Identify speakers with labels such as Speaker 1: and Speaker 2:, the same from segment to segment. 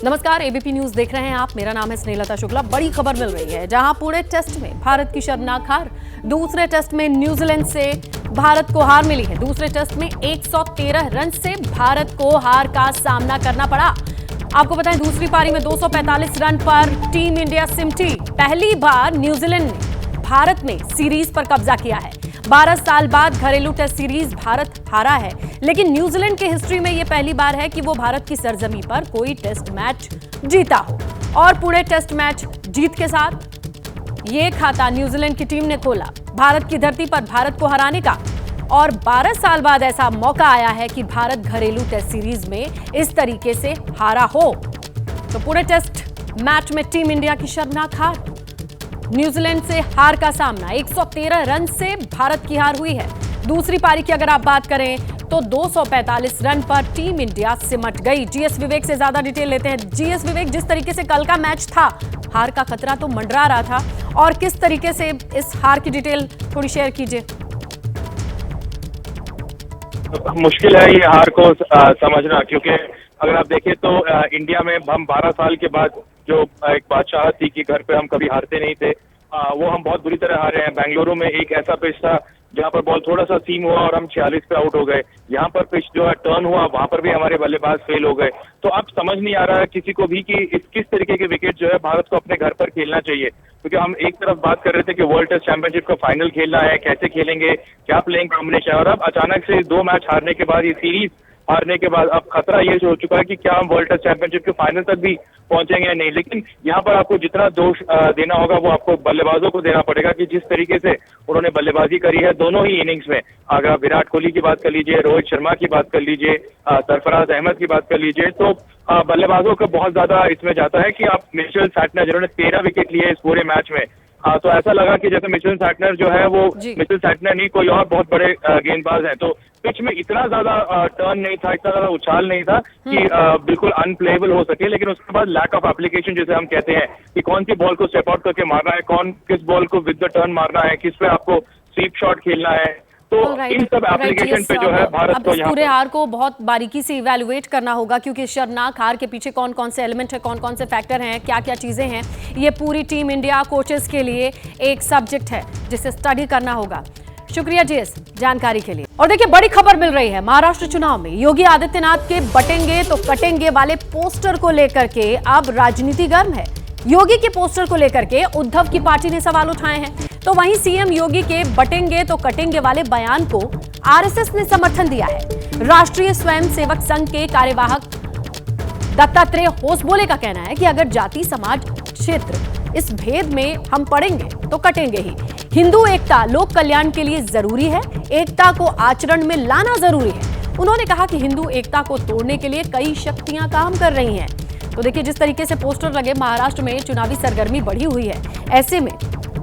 Speaker 1: नमस्कार, ABP news देख रहे हैं आप। मेरा नाम है स्नेहलता शुक्ला। बड़ी खबर मिल रही है, जहां पुणे टेस्ट में भारत की शर्मनाक हार। दूसरे टेस्ट में न्यूजीलैंड से भारत को हार मिली है। दूसरे टेस्ट में 113 रन से भारत को हार का सामना करना पड़ा। आपको बताएं, दूसरी पारी में 245 रन पर टीम इंडिया सिमटी। पहली बार न्यूजीलैंड ने भारत में सीरीज पर कब्जा किया है। 12 साल बाद घरेलू टेस्ट सीरीज भारत हारा है, लेकिन न्यूजीलैंड के हिस्ट्री में यह पहली बार है कि वो भारत की सरजमी पर कोई टेस्ट मैच जीता हो। और पुणे टेस्ट मैच जीत के साथ ये खाता न्यूजीलैंड की टीम ने खोला। भारत की धरती पर भारत को हराने का और 12 साल बाद ऐसा मौका आया है कि भारत घरेलू टेस्ट सीरीज में इस तरीके से हारा हो। तो पुणे टेस्ट मैच में टीम इंडिया की शर्मनाक हार। न्यूजीलैंड से हार का सामना। 113 रन से भारत की हार हुई है। दूसरी पारी की अगर आप बात करें तो 245 रन पर टीम इंडिया सिमट गई। जीएस विवेक से ज्यादा डिटेल लेते हैं। जीएस विवेक, जिस तरीके से कल का मैच था, हार का खतरा तो मंडरा रहा था, और किस तरीके से इस हार की डिटेल थोड़ी शेयर कीजिए।
Speaker 2: मुश्किल है ये हार को समझना, क्योंकि अगर आप देखें तो इंडिया में हम 12 साल के बाद जो एक बादशाह थी कि घर पे हम कभी हारते नहीं थे, वो हम बहुत बुरी तरह हारे हैं। बेंगलुरु में एक ऐसा पिच था जहां पर बॉल थोड़ा सा सीम हुआ और हम 46 पे आउट हो गए। यहाँ पर पिच जो है टर्न हुआ, वहां पर भी हमारे बल्लेबाज फेल हो गए। तो अब समझ नहीं आ रहा है किसी को भी कि किस तरीके के विकेट जो है भारत को अपने घर पर खेलना चाहिए, क्योंकि हम एक तरफ बात कर रहे थे कि वर्ल्ड टेस्ट चैंपियनशिप का फाइनल खेलना है, कैसे खेलेंगे, क्या प्लेइंग कॉम्बिनेशन, और अब अचानक से 2 मैच हारने के बाद, ये सीरीज हारने के बाद अब खतरा ये हो चुका है कि क्या हम वर्ल्ड टेस्ट चैंपियनशिप के फाइनल तक भी पहुंचेंगे या नहीं। लेकिन यहाँ पर आपको जितना दोष देना होगा वो आपको बल्लेबाजों को देना पड़ेगा कि जिस तरीके से उन्होंने बल्लेबाजी करी है दोनों ही इनिंग्स में। अगर आप विराट कोहली की बात कर लीजिए, रोहित शर्मा की बात कर लीजिए, सरफराज अहमद की बात कर लीजिए, तो बल्लेबाजों का बहुत ज्यादा इसमें जाता है कि आप मिचेल सैटनर जिन्होंने 13 विकेट लिए इस पूरे मैच में, तो ऐसा लगा कि जैसे मिचेल सैटनर जो है वो मिचेल सैटनर नहीं, कोई और बहुत बड़े गेंदबाज हैं। तो पिच में इतना ज्यादा टर्न नहीं था, इतना ज्यादा उछाल नहीं था कि बिल्कुल अनप्लेएबल हो सके। लेकिन उसके बाद लैक ऑफ एप्लीकेशन जिसे हम कहते हैं कि कौन सी बॉल को स्टेप आउट करके मारना है, कौन किस बॉल को विद द टर्न मारना है, किस पे आपको स्वीप शॉट खेलना है, तो इन सब एप्लीकेशन पे जो है भारत को
Speaker 1: पूरे हार को बहुत बारीकी से इवैल्यूएट करना होगा, क्योंकि शर्मनाक हार के पीछे कौन कौन से एलिमेंट है, कौन कौन से फैक्टर हैं, क्या क्या चीजें हैं, ये पूरी टीम इंडिया कोचेस के लिए एक सब्जेक्ट है जिसे स्टडी करना होगा। शुक्रिया जीएस जानकारी के लिए। और देखिए, बड़ी खबर मिल रही है। महाराष्ट्र चुनाव में योगी आदित्यनाथ के बटेंगे तो कटेंगे वाले पोस्टर को लेकर के अब राजनीति गर्म है। योगी के पोस्टर को लेकर के उद्धव की पार्टी ने सवाल उठाए हैं, तो वहीं सीएम योगी के बटेंगे तो कटेंगे वाले बयान को आरएसएस ने समर्थन दिया है। राष्ट्रीय स्वयंसेवक संघ के कार्यवाहक दत्तात्रेय होसबोले का कहना है कि अगर जाति समाज क्षेत्र इस भेद में हम पड़ेंगे तो कटेंगे ही। हिंदू एकता लोक कल्याण के लिए जरूरी है, एकता को आचरण में लाना जरूरी है। उन्होंने कहा कि हिंदू एकता को तोड़ने के लिए कई शक्तियां काम कर रही हैं। तो देखिए, जिस तरीके से पोस्टर लगे, महाराष्ट्र में चुनावी सरगर्मी बढ़ी हुई है। ऐसे में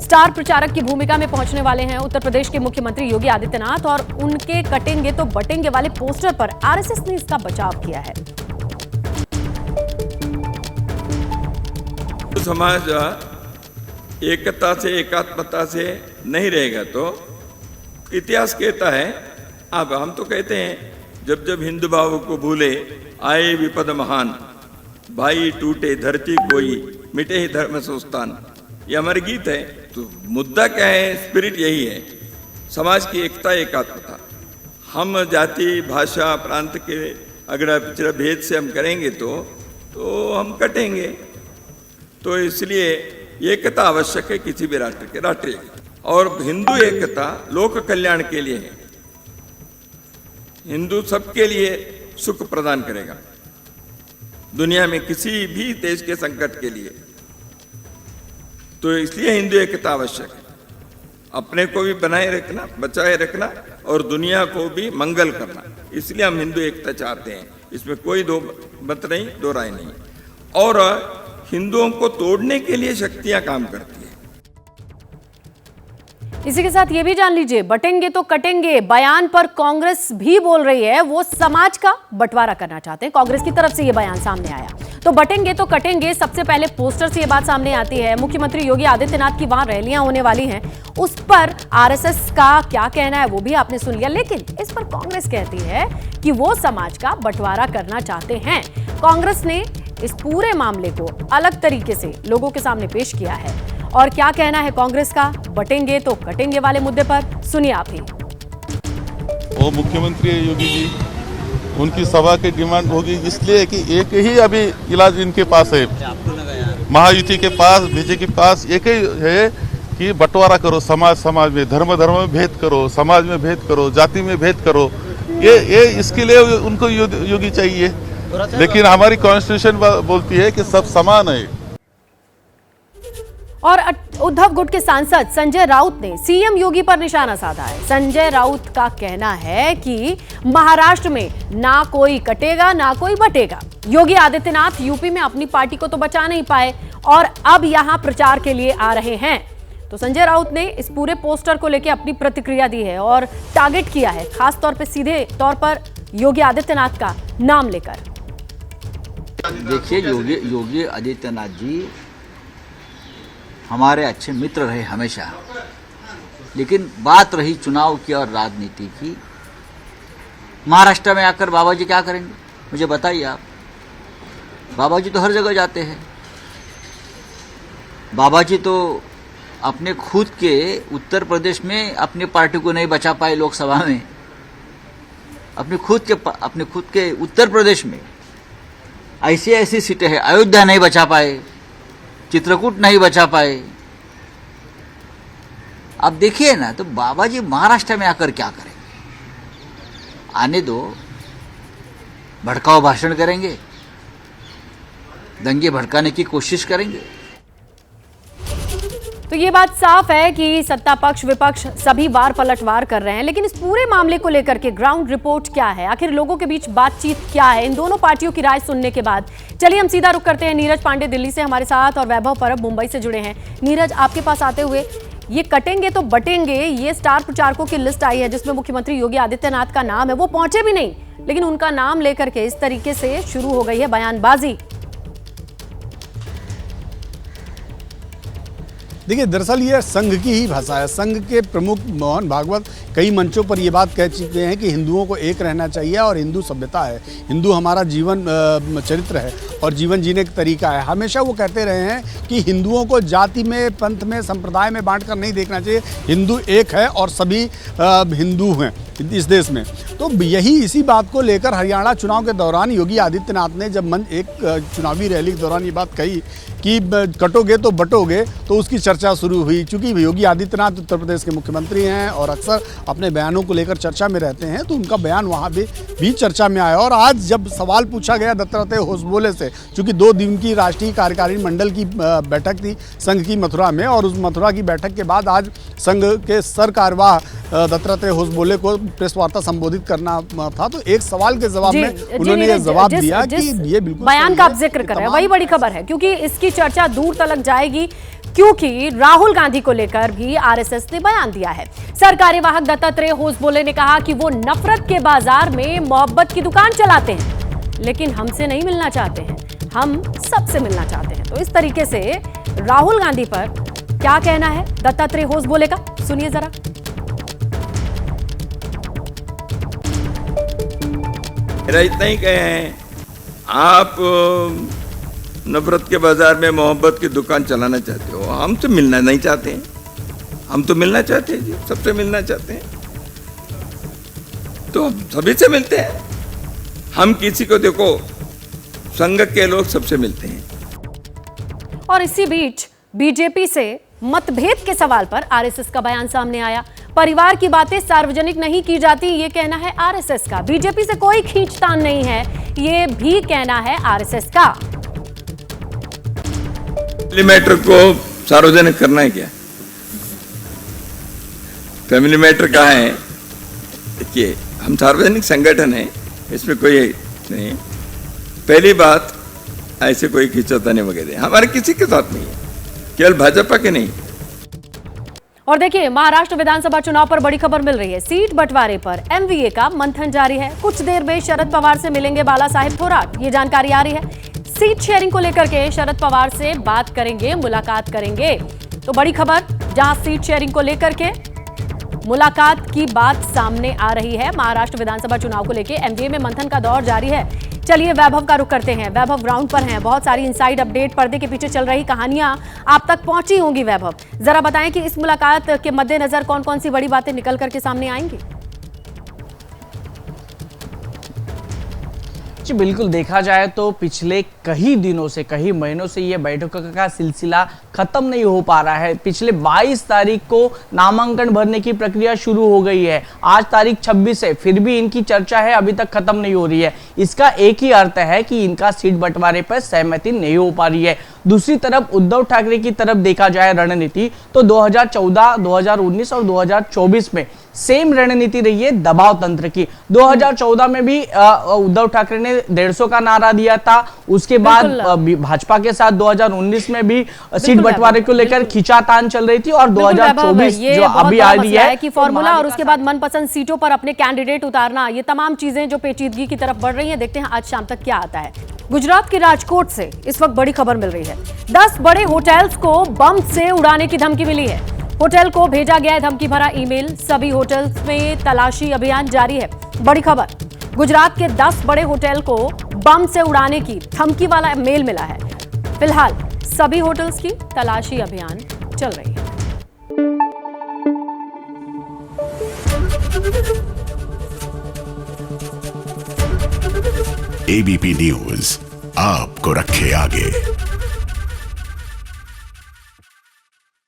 Speaker 1: स्टार प्रचारक की भूमिका में पहुंचने वाले हैं उत्तर प्रदेश के मुख्यमंत्री योगी आदित्यनाथ, और उनके कटेंगे तो बटेंगे वाले पोस्टर पर आरएसएस ने इसका बचाव किया है।
Speaker 3: समाज एकता से एकात्मता से नहीं रहेगा तो इतिहास कहता है, अब हम तो कहते हैं जब जब हिंदू भाव को भूले आए विपद महान, भाई टूटे धरती कोई मिटे ही धर्म संस्थान, ये अमर गीत है। तो मुद्दा क्या है, स्पिरिट यही है, समाज की एकता एकात्मता। हम जाति भाषा प्रांत के अगर पिछड़ा भेद से हम करेंगे तो हम कटेंगे। तो इसलिए एकता आवश्यक है किसी भी राष्ट्र के, राष्ट्रीय एकता। और हिंदू एकता लोक कल्याण के लिए है। हिंदू सबके लिए सुख प्रदान करेगा, दुनिया में किसी भी देश के संकट के लिए। तो इसलिए हिंदू एकता आवश्यक है, अपने को भी बनाए रखना, बचाए रखना, और दुनिया को भी मंगल करना। इसलिए हम हिंदू एकता चाहते हैं, इसमें कोई दो मत नहीं, दो राय नहीं। और हिंदुओं को तोड़ने के लिए शक्तियां काम करती है।
Speaker 1: इसी के साथ ये भी जान लीजिए, बटेंगे तो कटेंगे बयान पर कांग्रेस भी बोल रही है, वो समाज का बंटवारा करना चाहते हैं। कांग्रेस की तरफ से ये बयान सामने आया। तो बटेंगे तो कटेंगे, सबसे पहले पोस्टर से ये बात सामने आती है। मुख्यमंत्री योगी आदित्यनाथ की वहां रैलियां होने वाली हैं, उस पर आरएसएस का क्या कहना है वो भी आपने सुन लिया। लेकिन इस पर कांग्रेस कहती है कि वो समाज का बंटवारा करना चाहते हैं। कांग्रेस ने इस पूरे मामले को अलग तरीके से लोगों के सामने पेश किया है। और क्या कहना है कांग्रेस का, बटेंगे तो कटेंगे वाले मुद्दे पर, सुनिए आप ही।
Speaker 4: वो मुख्यमंत्री योगी जी, उनकी सभा की डिमांड होगी इसलिए कि एक ही अभी इलाज इनके पास है, महायुति के पास, बीजेपी के पास एक ही है कि बंटवारा करो, समाज में, धर्म में भेद करो, समाज में भेद करो, जाति में भेद करो। ये इसके लिए उनको योगी चाहिए, लेकिन हमारी कॉन्स्टिट्यूशन बोलती है कि सब समान है।
Speaker 1: और उद्धव गुट के सांसद संजय राउत ने सीएम योगी पर निशाना साधा है। संजय राउत का कहना है कि महाराष्ट्र में ना कोई कटेगा ना कोई बटेगा। योगी आदित्यनाथ यूपी में अपनी पार्टी को तो बचा नहीं पाए और अब यहां प्रचार के लिए आ रहे हैं। तो संजय राउत ने इस पूरे पोस्टर को लेकर अपनी प्रतिक्रिया दी है और टारगेट किया है खास तौर पे सीधे तौर पर योगी आदित्यनाथ का नाम लेकर।
Speaker 5: देखिए, योगी आदित्यनाथ जी हमारे अच्छे मित्र रहे हमेशा, लेकिन बात रही चुनाव की और राजनीति की, महाराष्ट्र में आकर बाबा जी क्या करेंगे मुझे बताइए आप। बाबा जी तो हर जगह जाते हैं। बाबा जी तो अपने खुद के उत्तर प्रदेश में अपनी पार्टी को नहीं बचा पाए लोकसभा में, अपने खुद के उत्तर प्रदेश में ऐसी सीटें हैं, अयोध्या नहीं बचा पाए, चित्रकूट नहीं बचा पाए। अब देखिए ना, तो बाबा जी महाराष्ट्र में आकर क्या करेंगे? आने दो, भड़काऊ भाषण करेंगे, दंगे भड़काने की कोशिश करेंगे।
Speaker 1: तो ये बात साफ है कि सत्ता पक्ष विपक्ष सभी बार पलटवार कर रहे हैं, लेकिन इस पूरे मामले को लेकर के ग्राउंड रिपोर्ट क्या है, आखिर लोगों के बीच बातचीत क्या है, इन दोनों पार्टियों की राय सुनने के बाद चलिए हम सीधा रुख करते हैं। नीरज पांडे दिल्ली से हमारे साथ और वैभव परब मुंबई से जुड़े हैं। नीरज, आपके पास आते हुए, ये कटेंगे तो बटेंगे, ये स्टार प्रचारकों की लिस्ट आई है जिसमें मुख्यमंत्री योगी आदित्यनाथ का नाम है। वो पहुंचे भी नहीं, लेकिन उनका नाम लेकर के इस तरीके से शुरू हो गई है बयानबाजी।
Speaker 6: देखिए, दरअसल ये संघ की ही भाषा है। संघ के प्रमुख मोहन भागवत कई मंचों पर ये बात कह चुके हैं कि हिंदुओं को एक रहना चाहिए और हिंदू सभ्यता है, हिंदू हमारा जीवन चरित्र है और जीवन जीने का तरीका है। हमेशा वो कहते रहे हैं कि हिंदुओं को जाति में, पंथ में, संप्रदाय में बांटकर नहीं देखना चाहिए। हिंदू एक है और सभी हिंदू हैं इस देश में। तो यही इसी बात को लेकर हरियाणा चुनाव के दौरान योगी आदित्यनाथ ने जब एक चुनावी रैली के दौरान ये बात कही कि कटोगे तो बटोगे, तो उसकी चर्चा शुरू हुई। चूंकि योगी आदित्यनाथ उत्तर प्रदेश के मुख्यमंत्री हैं और अक्सर अपने बयानों को लेकर चर्चा में रहते हैं, तो उनका बयान वहाँ भी चर्चा में आया। और आज जब सवाल पूछा गया दत्तात्रेय होसबोले से, चूंकि 2 दिन की राष्ट्रीय कार्यकारिणी मंडल की बैठक थी संघ की मथुरा में, और उस मथुरा की बैठक के बाद आज संघ के सरकार्यवाह दत्तात्रेय होसबोले को प्रेस वार्ता संबोधित करना था, तो एक सवाल के जवाब में उन्होंने ये जवाब दिया कि ये बिल्कुल
Speaker 1: बयान का आप जिक्र कर रहे हैं, वही बड़ी खबर है, क्योंकि इसकी चर्चा दूर तक जाएगी, क्योंकि राहुल गांधी को लेकर भी आरएसएस ने बयान दिया है। सरकार्यवाहक दत्तात्रेय होसबोले ने कहा कि वो नफरत के बाजार में मोहब्बत की दुकान चलाते हैं, लेकिन हमसे नहीं मिलना चाहते हैं, हम सबसे मिलना चाहते हैं। तो इस तरीके से राहुल गांधी पर क्या कहना है दत्तात्रेय होसबोले का, सुनिए जरा।
Speaker 3: मेरा इतना ही कहे हैं, आप नफरत के बाजार में मोहब्बत की दुकान चलाना चाहते हो, हमसे मिलना नहीं चाहते हैं। हम तो मिलना चाहते हैं जी, सबसे मिलना चाहते हैं, तो सभी से मिलते हैं। हम किसी को देखो, संघ के लोग सबसे मिलते हैं।
Speaker 1: और इसी बीच बीजेपी से मतभेद के सवाल पर आरएसएस का बयान सामने आया। परिवार की बातें सार्वजनिक नहीं की जाती, ये कहना है आरएसएस का। बीजेपी से कोई खींचतान नहीं है, ये भी कहना है आरएसएस का।
Speaker 3: फैमिली मैटर को सार्वजनिक करना है क्या? फैमिली मैटर कहाँ है? देखिए, हम सार्वजनिक संगठन है, इसमें कोई नहीं। पहली बात, ऐसे कोई खींचतानी वगैरह हमारे किसी के साथ नहीं है, केवल भाजपा के नहीं।
Speaker 1: और देखिए, महाराष्ट्र विधानसभा चुनाव पर बड़ी खबर मिल रही है। सीट बंटवारे पर एमवीए का मंथन जारी है। कुछ देर में शरद पवार से मिलेंगे बाला साहेब थोराट, ये जानकारी आ रही है। सीट शेयरिंग को लेकर के शरद पवार से बात करेंगे, मुलाकात करेंगे। तो बड़ी खबर, जहां सीट शेयरिंग को लेकर के मुलाकात की बात सामने आ रही है। महाराष्ट्र विधानसभा चुनाव को लेकर एमवीए में मंथन का दौर जारी है। चलिए वैभव का रुख करते हैं। वैभव ग्राउंड पर हैं, बहुत सारी इनसाइड अपडेट, पर्दे के पीछे चल रही कहानियां आप तक पहुंची होंगी। वैभव, जरा बताएं कि इस मुलाकात के मद्देनजर कौन कौन सी बड़ी बातें निकल करके सामने आएंगी।
Speaker 7: जी बिल्कुल, देखा जाए तो पिछले कई दिनों से, कई महीनों से ये बैठकों का सिलसिला खत्म नहीं हो पा रहा है। पिछले 22 तारीख को नामांकन भरने की प्रक्रिया शुरू हो गई है, आज तारीख 26 है, फिर भी इनकी चर्चा है अभी तक खत्म नहीं हो रही है। इसका एक ही अर्थ है कि इनका सीट बंटवारे पर सहमति नहीं हो पा रही है। दूसरी तरफ उद्धव ठाकरे की तरफ देखा जाए रणनीति, तो 2014, 2019 और 2024 में सेम रणनीति रही है दबाव तंत्र की। 2014 में भी उद्धव ठाकरे ने 150 का नारा दिया था, उसके बाद भाजपा के साथ 2019 में भी सीट बंटवारे को लेकर खींचातान चल रही थी, और 2024 जो अभी आ रही है
Speaker 1: कि फॉर्मूला और उसके बाद मनपसंद सीटों पर अपने कैंडिडेट उतारना, ये तमाम चीजें जो पेचीदगी की तरफ बढ़ रही हैं। देखते हैं आज शाम तक क्या आता है। गुजरात के राजकोट से इस वक्त बड़ी खबर मिल रही है। 10 बड़े होटल्स को बम से उड़ाने की धमकी मिली है। होटल को भेजा गया है धमकी भरा ईमेल, सभी होटल्स में तलाशी अभियान जारी है। बड़ी खबर, गुजरात के 10 बड़े होटल को बम से उड़ाने की धमकी वाला मेल मिला है। फिलहाल सभी होटल्स की तलाशी अभियान चल रही है।
Speaker 8: एबीपी न्यूज आपको रखे आगे।